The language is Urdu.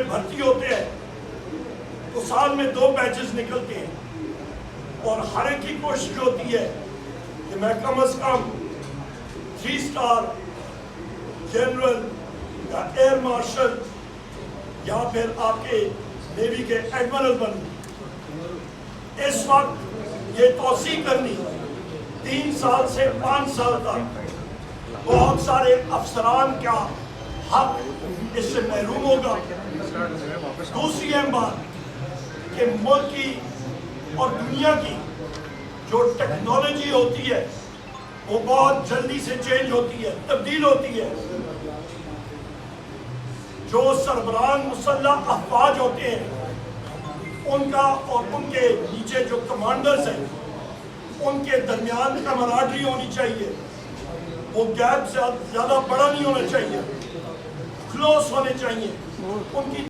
بھرتی ہوتے ہیں تو سال میں 2 بیچز نکلتے ہیں، اور ہر ایک کی کوشش ہوتی ہے کہ میں کم از کم 3 اسٹار جنرل یا ایئر مارشل یا پھر آپ کے نیوی کے ایڈمرل بنوں۔ اس وقت یہ توسیع کرنی 3 سال سے 5 سال تک بہت سارے افسران کا حق اس سے محروم ہوگا۔ دوسری اہم بات کہ ملک کی اور دنیا کی جو ٹیکنالوجی ہوتی ہے وہ بہت جلدی سے چینج ہوتی ہے، تبدیل ہوتی ہے۔ جو سربراہان مسلح افواج ہوتے ہیں ان کا اور ان کے نیچے جو کمانڈرز ہیں ان کے درمیان کمرادری ہونی چاہیے، وہ گیپ زیادہ بڑا نہیں ہونا چاہیے، کلوز ہونے چاہیے، ان کی